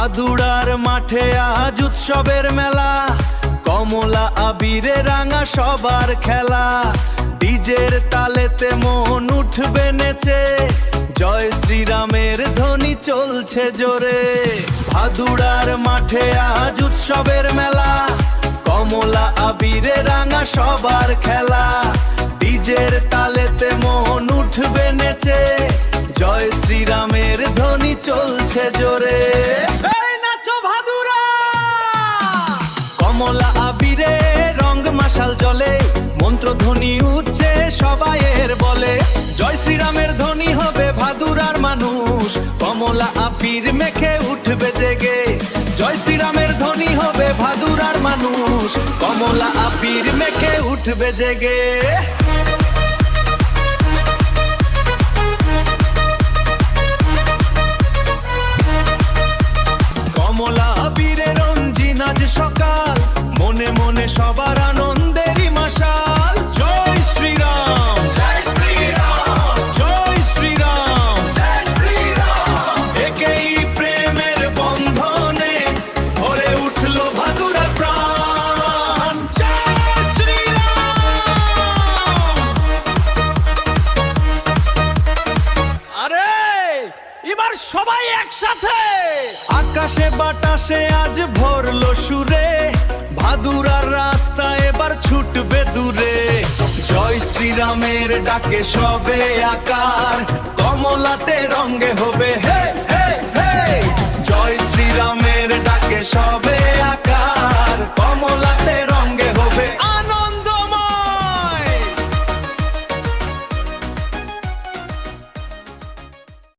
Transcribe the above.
ভাদুড়ার মাঠে আজ উৎসবের মেলা, কমলা আবিরে রাঙা সবার খেলা। ডিজের তালেতে মন উঠবে নেচে, জয় শ্রীরামের ধ্বনি চলছে জোরে। ভাদুড়ার মাঠে আজ উৎসবের মেলা, কমলা আবিরে রাঙা সবার খেলা। ডিজের তালেতে মন উঠবে নেচে, জয় শ্রীরামের ধ্বনি চলছে জোরে। নাচো ভাদুড়া, কমলা আবিরে রং মশাল জ্বলে, মন্ত্রধ্বনি উঠছে সবাইয়ের বলে। জয় শ্রীরামের ধ্বনি হবে ভাদুড়ার মানুষ, কমলা আবির মেখে উঠবে জেগে। জয় শ্রীরামের ধ্বনি হবে ভাদুড়ার মানুষ, কমলা আবির মেখে উঠবে জেগে। কমলা আবিরে রঞ্জিন আজ সকাল, মনে মনে সবার আনন্দেরই মশাল। জয় শ্রীরাম, জয় শ্রীরাম, জয় শ্রীরাম, জয় শ্রীরাম। একেই প্রেমের বন্ধনে ভরে উঠলো ভাদুড়ার প্রাণ। জয় শ্রীরাম। আরে এবার সবাই একসাথে। আকাশে বাতাসে আজ ভরলো সুরে, ভাদুড়ার রাস্তা এবার ছুটবে দূরে। জয় শ্রীরামের ডাকে সবে আকার, কমলাতে রঙে হবে হে